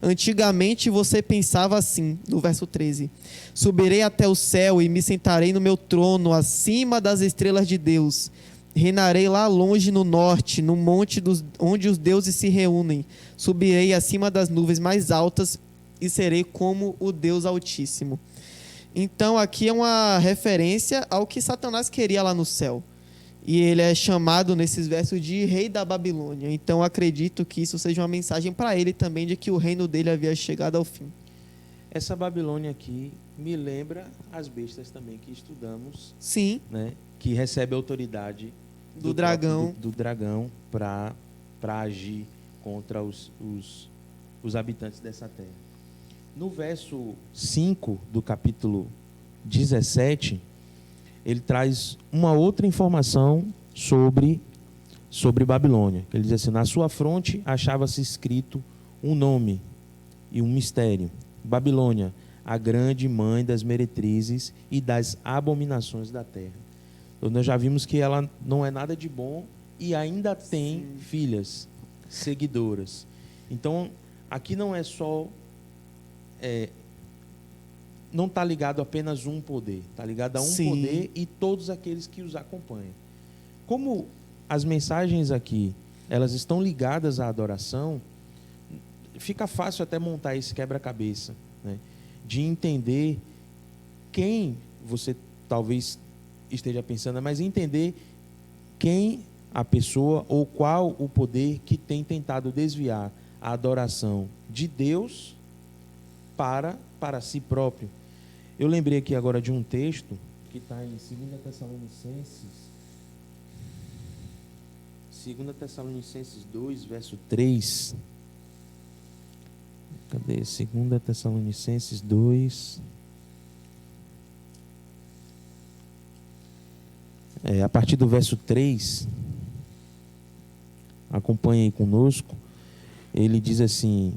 Antigamente você pensava assim, no verso 13: subirei até o céu e me sentarei no meu trono acima das estrelas de Deus. Reinarei lá longe no norte, no monte onde os deuses se reúnem. Subirei acima das nuvens mais altas e serei como o Deus Altíssimo. Então aqui é uma referência ao que Satanás queria lá no céu. E ele é chamado nesses versos de rei da Babilônia. Então acredito que isso seja uma mensagem para ele também de que o reino dele havia chegado ao fim. Essa Babilônia aqui me lembra as bestas também que estudamos. Sim. Né? Que recebe a autoridade do dragão, do dragão para agir contra os habitantes dessa terra. No verso 5 do capítulo 17, ele traz uma outra informação sobre Babilônia. Ele diz assim: na sua fronte achava-se escrito um nome e um mistério: Babilônia, a grande mãe das meretrizes e das abominações da terra. Então, nós já vimos que ela não é nada de bom e ainda tem filhas seguidoras. Então, aqui não é só... não está ligado a apenas um poder. Está ligado a um poder e todos aqueles que os acompanham. Como as mensagens aqui, elas estão ligadas à adoração, fica fácil até montar esse quebra-cabeça, né? De entender quem você talvez esteja pensando, mas entender quem a pessoa ou qual o poder que tem tentado desviar a adoração de Deus para si próprio. Eu lembrei aqui agora de um texto que está em 2 Tessalonicenses 2, verso 3. Cadê? 2 Tessalonicenses 2. A partir do verso 3, acompanhe aí conosco. Ele diz assim,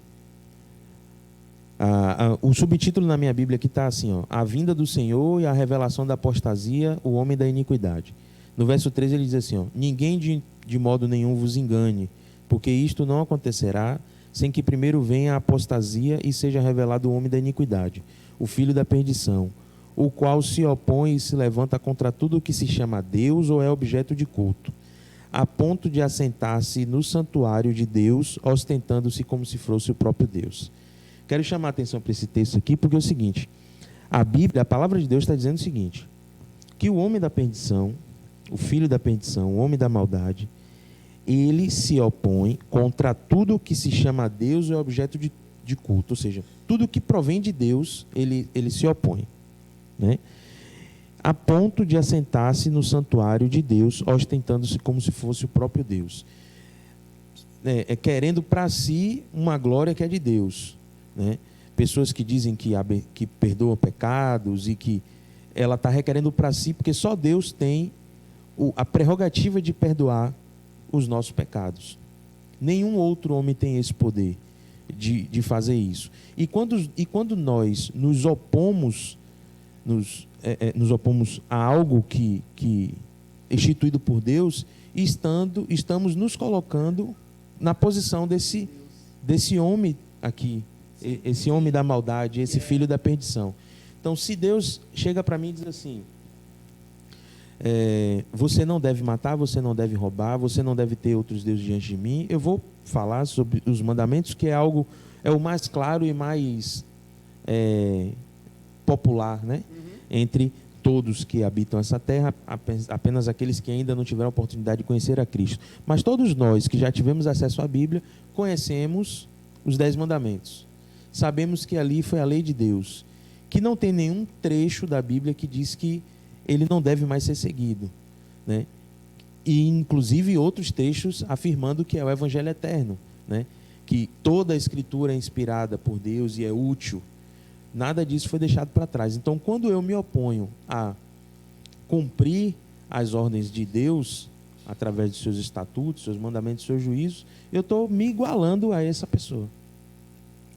o subtítulo na minha Bíblia aqui está assim, ó, a vinda do Senhor e a revelação da apostasia, o homem da iniquidade. No verso 3 ele diz assim, ó, ninguém de modo nenhum vos engane, porque isto não acontecerá sem que primeiro venha a apostasia e seja revelado o homem da iniquidade, o filho da perdição, o qual se opõe e se levanta contra tudo o que se chama Deus ou é objeto de culto, a ponto de assentar-se no santuário de Deus, ostentando-se como se fosse o próprio Deus. Quero chamar a atenção para esse texto aqui, porque é o seguinte, a Bíblia, a palavra de Deus está dizendo o seguinte, que o homem da perdição, o filho da perdição, o homem da maldade, ele se opõe contra tudo o que se chama Deus ou é objeto de culto, ou seja, tudo que provém de Deus, ele se opõe. Né? A ponto de assentar-se no santuário de Deus, ostentando-se como se fosse o próprio Deus, querendo para si uma glória que é de Deus, né? Pessoas que dizem que perdoam pecados e que ela está requerendo para si, porque só Deus tem a prerrogativa de perdoar os nossos pecados. Nenhum outro homem tem esse poder de fazer isso. E quando nós nos opomos a algo que instituído por Deus, estamos nos colocando na posição desse homem aqui, esse homem da maldade, esse filho da perdição. Então, se Deus chega para mim e diz assim, você não deve matar, você não deve roubar, você não deve ter outros deuses diante de mim, eu vou falar sobre os mandamentos, que é o mais claro e mais popular, né? Entre todos que habitam essa terra, apenas aqueles que ainda não tiveram a oportunidade de conhecer a Cristo. Mas todos nós que já tivemos acesso à Bíblia, conhecemos os 10 mandamentos. Sabemos que ali foi a lei de Deus, que não tem nenhum trecho da Bíblia que diz que ele não deve mais ser seguido, né? E inclusive outros trechos afirmando que é o Evangelho eterno, né? Que toda a Escritura é inspirada por Deus e é útil. Nada disso foi deixado para trás. Então, quando eu me oponho a cumprir as ordens de Deus, através de seus estatutos, seus mandamentos, seus juízos, eu estou me igualando a essa pessoa,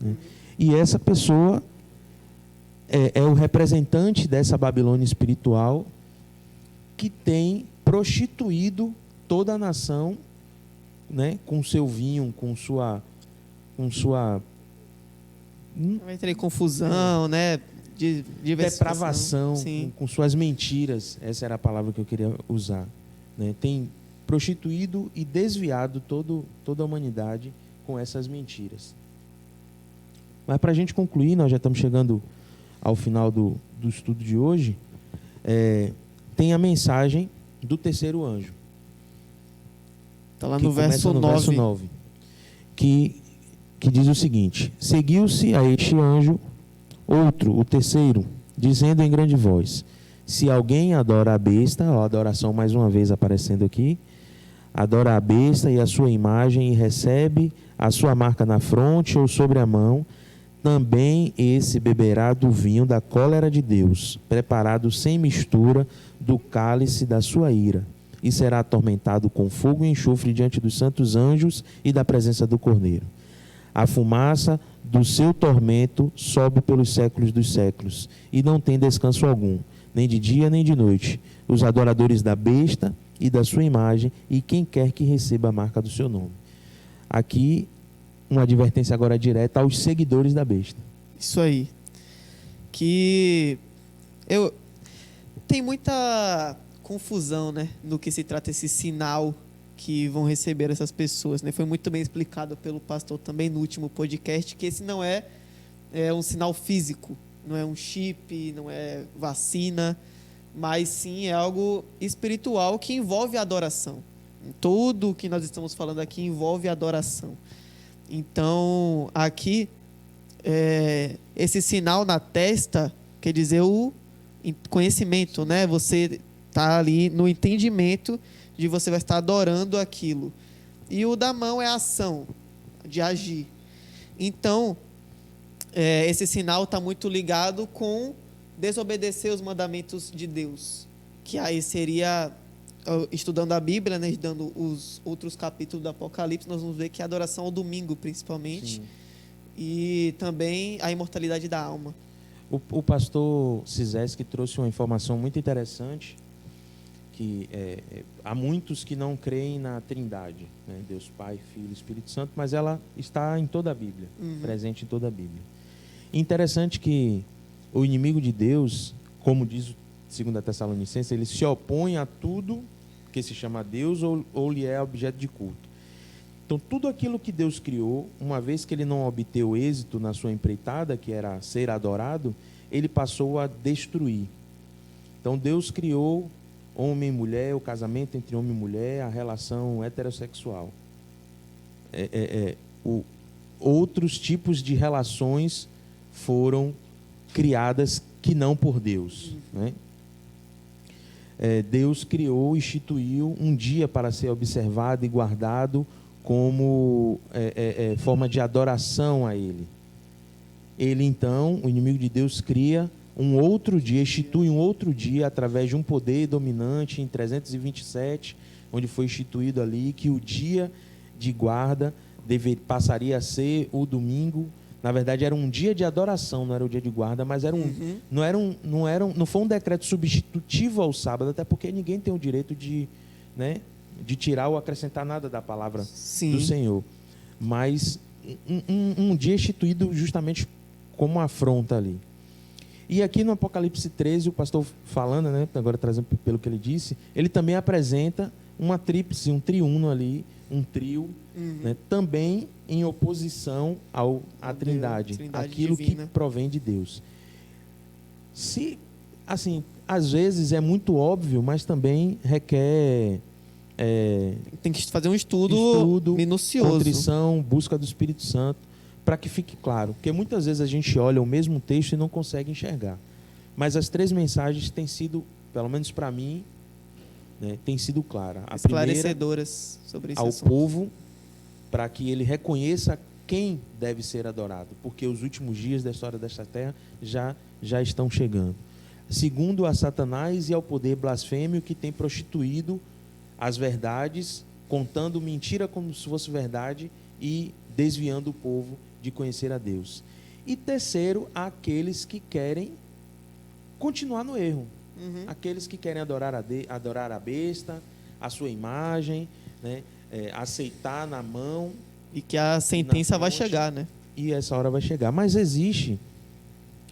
né? E essa pessoa é o representante dessa Babilônia espiritual que tem prostituído toda a nação, né, com seu vinho, com sua vai ter confusão, né? Depravação, com suas mentiras. Essa era a palavra que eu queria usar, né? Tem prostituído e desviado toda a humanidade com essas mentiras. Mas para a gente concluir, nós já estamos chegando ao final do estudo de hoje, tem a mensagem do terceiro anjo. Está lá no verso 9. Que diz o seguinte: seguiu-se a este anjo outro, o terceiro, dizendo em grande voz: se alguém adora a besta, a adoração mais uma vez aparecendo aqui, adora a besta e a sua imagem e recebe a sua marca na fronte ou sobre a mão, também esse beberá do vinho da cólera de Deus, preparado sem mistura do cálice da sua ira, e será atormentado com fogo e enxofre diante dos santos anjos e da presença do Cordeiro. A fumaça do seu tormento sobe pelos séculos dos séculos, e não tem descanso algum, nem de dia nem de noite, os adoradores da besta e da sua imagem, e quem quer que receba a marca do seu nome. Aqui, uma advertência agora direta aos seguidores da besta. Isso aí. Tem muita confusão, né, no que se trata esse sinal que vão receber essas pessoas, né? Foi muito bem explicado pelo pastor também no último podcast, que esse não é um sinal físico, não é um chip, não é vacina, mas sim é algo espiritual que envolve a adoração. Tudo o que nós estamos falando aqui envolve a adoração. Então, aqui, esse sinal na testa quer dizer o conhecimento, né? Você está ali no entendimento de você vai estar adorando aquilo. E o da mão é a ação, de agir. Então, esse sinal está muito ligado com desobedecer os mandamentos de Deus. Que aí seria, estudando a Bíblia, né, estudando os outros capítulos do Apocalipse, nós vamos ver que a adoração ao domingo, principalmente. Sim. E também a imortalidade da alma. O pastor Cizeski trouxe uma informação muito interessante, que há muitos que não creem na Trindade, né? Deus Pai, Filho e Espírito Santo, mas ela está em toda a Bíblia, presente em toda a Bíblia. Interessante que o inimigo de Deus, como diz o 2 Tessalonicenses, ele se opõe a tudo que se chama Deus ou lhe é objeto de culto. Então, tudo aquilo que Deus criou, uma vez que ele não obteve êxito na sua empreitada, que era ser adorado, ele passou a destruir. Então, Deus criou homem e mulher, o casamento entre homem e mulher, a relação heterossexual. Outros tipos de relações foram criadas que não por Deus, né? Deus criou, instituiu um dia para ser observado e guardado como forma de adoração a Ele. Ele, então, o inimigo de Deus, cria um outro dia, institui um outro dia através de um poder dominante em 327, onde foi instituído ali que o dia de guarda passaria a ser o domingo. Na verdade, era um dia de adoração, não era o dia de guarda, mas era não foi um decreto substitutivo ao sábado, até porque ninguém tem o direito de tirar ou acrescentar nada da palavra do Senhor. Mas um dia instituído justamente como afronta ali. E aqui no Apocalipse 13, o pastor falando, né, agora trazendo pelo que ele disse, ele também apresenta uma tríplice, um triuno ali, um trio, né, também em oposição à Trindade, aquilo divina, que provém de Deus. Às vezes é muito óbvio, mas também requer tem que fazer um estudo minucioso, contrição, busca do Espírito Santo, para que fique claro, porque muitas vezes a gente olha o mesmo texto e não consegue enxergar. Mas as três mensagens têm sido, pelo menos para mim, têm sido claras. Esclarecedoras sobre esse assunto. Ao povo, para que ele reconheça quem deve ser adorado, porque os últimos dias da história desta terra já estão chegando. Segundo, a Satanás e ao poder blasfêmio que tem prostituído as verdades, contando mentira como se fosse verdade e desviando o povo de conhecer a Deus. E terceiro, aqueles que querem continuar no erro. Aqueles que querem adorar a besta, a sua imagem, né? Aceitar na mão. E que a sentença vai chegar, né? E essa hora vai chegar. Mas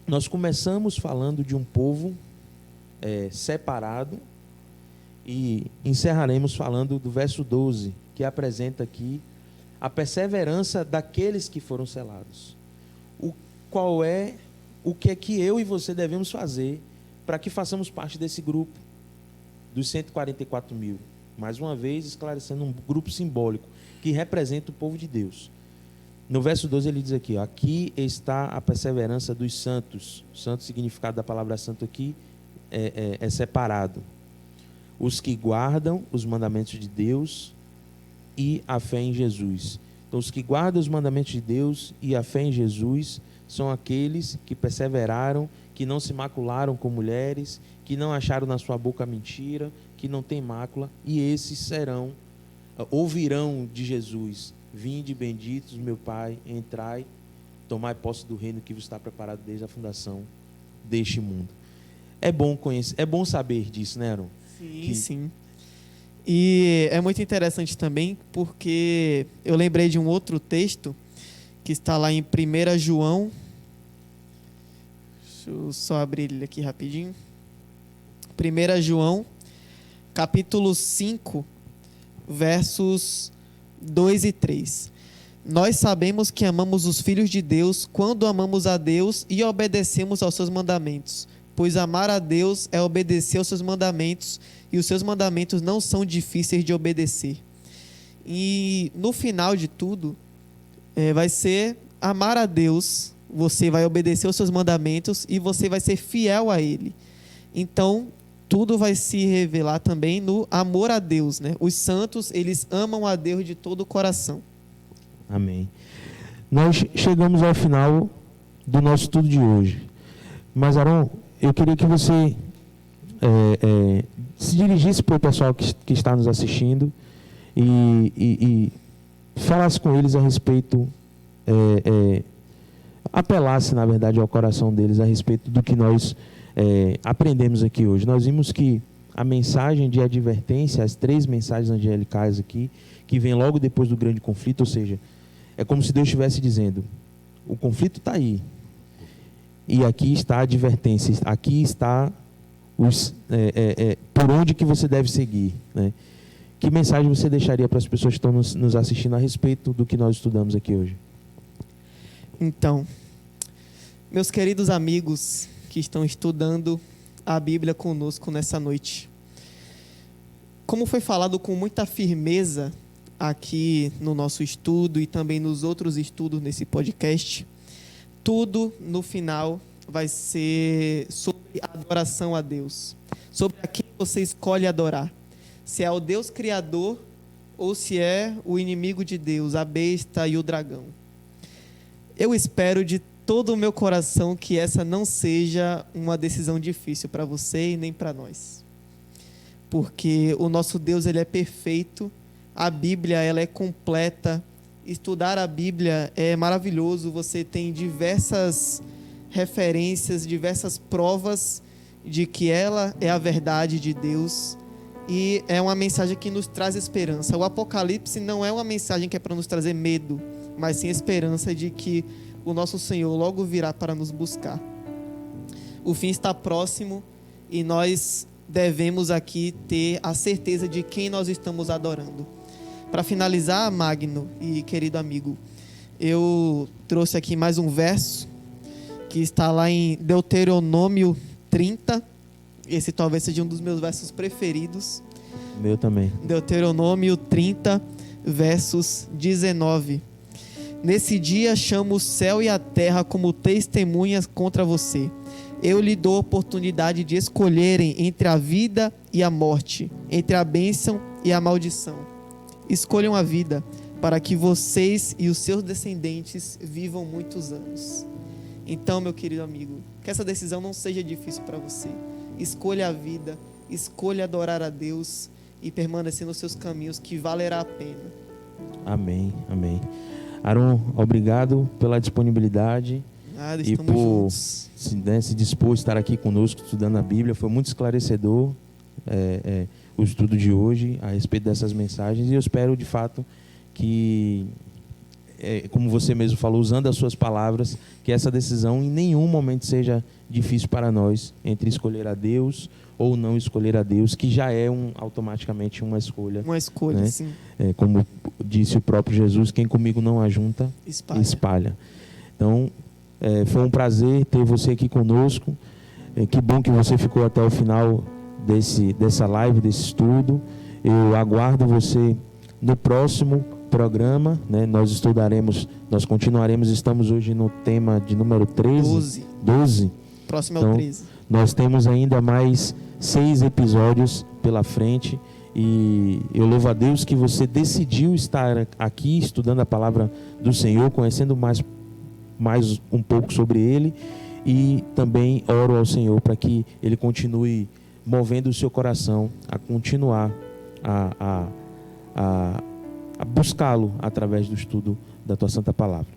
nós começamos falando de um povo separado e encerraremos falando do verso 12, que apresenta aqui a perseverança daqueles que foram selados. O que é que eu e você devemos fazer para que façamos parte desse grupo dos 144 mil? Mais uma vez, esclarecendo, um grupo simbólico que representa o povo de Deus. No verso 12 ele diz aqui, aqui está a perseverança dos santos. O santo, significado da palavra santo aqui, é separado. Os que guardam os mandamentos de Deus e a fé em Jesus. Então, os que guardam os mandamentos de Deus e a fé em Jesus são aqueles que perseveraram, que não se macularam com mulheres, que não acharam na sua boca mentira, que não tem mácula, e esses ouvirão de Jesus: vinde benditos, meu Pai, entrai, tomai posse do reino que vos está preparado desde a fundação deste mundo. É bom conhecer, é bom saber disso, né, Aaron? Sim. E é muito interessante também porque eu lembrei de um outro texto que está lá em 1 João. Deixa eu só abrir ele aqui rapidinho. 1 João, capítulo 5, versos 2 e 3. Nós sabemos que amamos os filhos de Deus quando amamos a Deus e obedecemos aos seus mandamentos. pois amar a Deus é obedecer aos seus mandamentos, e os seus mandamentos não são difíceis de obedecer. E no final de tudo, vai ser amar a Deus, você vai obedecer aos seus mandamentos e você vai ser fiel a Ele. Então, tudo vai se revelar também no amor a Deus, né? Os santos, eles amam a Deus de todo o coração. Amém. Nós chegamos ao final do nosso estudo de hoje. Mas, Aron, eu queria que você se dirigisse para o pessoal que está nos assistindo e falasse com eles a respeito, apelasse, na verdade, ao coração deles a respeito do que nós aprendemos aqui hoje. Nós vimos que a mensagem de advertência, as 3 mensagens angelicais aqui, que vem logo depois do grande conflito, ou seja, é como se Deus estivesse dizendo, o conflito está aí, e aqui está a advertência, aqui está por onde que você deve seguir, né? Que mensagem você deixaria para as pessoas que estão nos assistindo a respeito do que nós estudamos aqui hoje? Então, meus queridos amigos que estão estudando a Bíblia conosco nessa noite, como foi falado com muita firmeza aqui no nosso estudo e também nos outros estudos nesse podcast, tudo no final vai ser sobre a adoração a Deus, sobre a quem você escolhe adorar, se é o Deus Criador ou se é o inimigo de Deus, a besta e o dragão. Eu espero de todo o meu coração que essa não seja uma decisão difícil para você e nem para nós, porque o nosso Deus, ele é perfeito, a Bíblia, ela é completa, estudar a Bíblia é maravilhoso, você tem diversas referências, diversas provas de que ela é a verdade de Deus, e é uma mensagem que nos traz esperança. O Apocalipse não é uma mensagem que é para nos trazer medo, mas sim esperança de que o nosso Senhor logo virá para nos buscar. O fim está próximo e nós devemos aqui ter a certeza de quem nós estamos adorando. Para finalizar, Magno e querido amigo, eu trouxe aqui mais um verso que está lá em Deuteronômio 30. Esse talvez seja um dos meus versos preferidos. Meu também. Deuteronômio 30, versos 19. Nesse dia chamo o céu e a terra como testemunhas contra você. Eu lhe dou a oportunidade de escolherem entre a vida e a morte, entre a bênção e a maldição. Escolham a vida, para que vocês e os seus descendentes vivam muitos anos. Então, meu querido amigo, que essa decisão não seja difícil para você. Escolha a vida, escolha adorar a Deus e permanecer nos seus caminhos, que valerá a pena. Amém, amém. Aron, obrigado pela disponibilidade e por se dispor a estar aqui conosco estudando a Bíblia. Foi muito esclarecedor o estudo de hoje a respeito dessas mensagens, e eu espero de fato que, como você mesmo falou, usando as suas palavras, que essa decisão em nenhum momento seja difícil para nós, entre escolher a Deus ou não escolher a Deus, que já é automaticamente uma escolha. Uma escolha, né? Sim. Como disse o próprio Jesus, quem comigo não ajunta, espalha. Então, foi um prazer ter você aqui conosco. Que bom que você ficou até o final dessa live, desse estudo. Eu aguardo você no próximo programa, né? Nós continuaremos, estamos hoje no tema de número 13. 12. Próximo é o 13. Nós temos ainda mais 6 episódios pela frente, e eu louvo a Deus que você decidiu estar aqui estudando a palavra do Senhor, conhecendo mais um pouco sobre Ele, e também oro ao Senhor para que Ele continue movendo o seu coração a continuar a buscá-lo através do estudo da Tua Santa Palavra.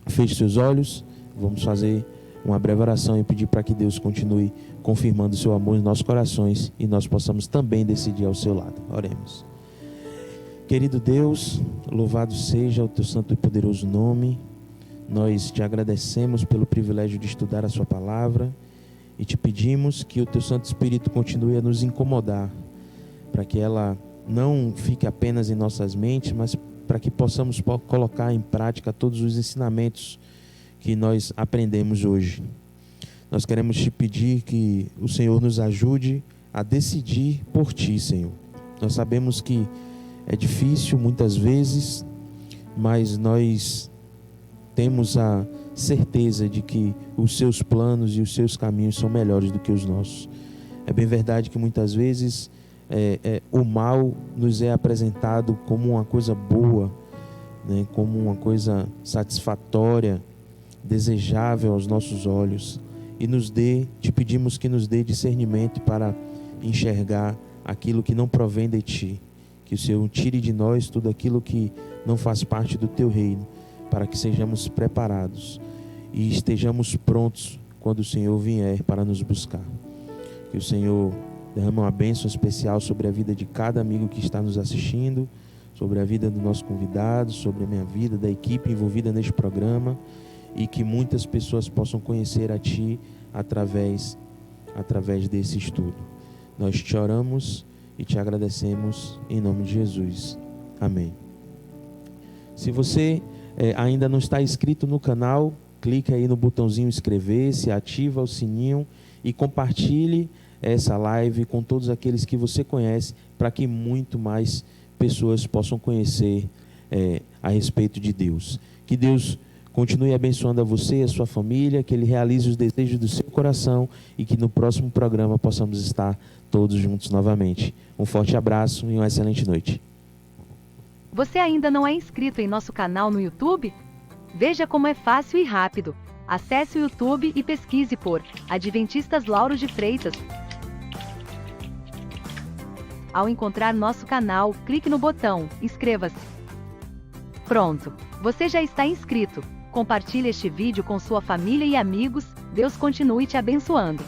Feche seus olhos, vamos fazer uma breve oração e pedir para que Deus continue confirmando o seu amor em nossos corações e nós possamos também decidir ao seu lado. Oremos. Querido Deus, louvado seja o Teu santo e poderoso nome. Nós te agradecemos pelo privilégio de estudar a sua palavra e te pedimos que o Teu Santo Espírito continue a nos incomodar, para que ela não fique apenas em nossas mentes, mas para que possamos colocar em prática todos os ensinamentos que nós aprendemos hoje. nós queremos te pedir que o Senhor nos ajude a decidir por Ti, Senhor. Nós sabemos que é difícil muitas vezes, mas nós temos a certeza de que os Seus planos e os Seus caminhos são melhores do que os nossos. É bem verdade que muitas vezes o mal nos é apresentado como uma coisa boa, né, como uma coisa satisfatória, desejável aos nossos olhos, e te pedimos que nos dê discernimento para enxergar aquilo que não provém de Ti, que o Senhor tire de nós tudo aquilo que não faz parte do Teu reino, para que sejamos preparados e estejamos prontos quando o Senhor vier para nos buscar. Que o Senhor derrame uma bênção especial sobre a vida de cada amigo que está nos assistindo, sobre a vida do nosso convidado, sobre a minha vida, da equipe envolvida neste programa, e que muitas pessoas possam conhecer a Ti através desse estudo. Nós te oramos e te agradecemos em nome de Jesus. Amém. Se você ainda não está inscrito no canal, clique aí no botãozinho inscrever-se, ativa o sininho e compartilhe essa live com todos aqueles que você conhece, para que muito mais pessoas possam conhecer a respeito de Deus. Que Deus continue abençoando a você e a sua família, que Ele realize os desejos do seu coração e que no próximo programa possamos estar todos juntos novamente. Um forte abraço e uma excelente noite. Você ainda não é inscrito em nosso canal no YouTube? Veja como é fácil e rápido. Acesse o YouTube e pesquise por Adventistas Lauro de Freitas. Ao encontrar nosso canal, clique no botão inscreva-se. Pronto, você já está inscrito. Compartilhe este vídeo com sua família e amigos. Deus continue te abençoando.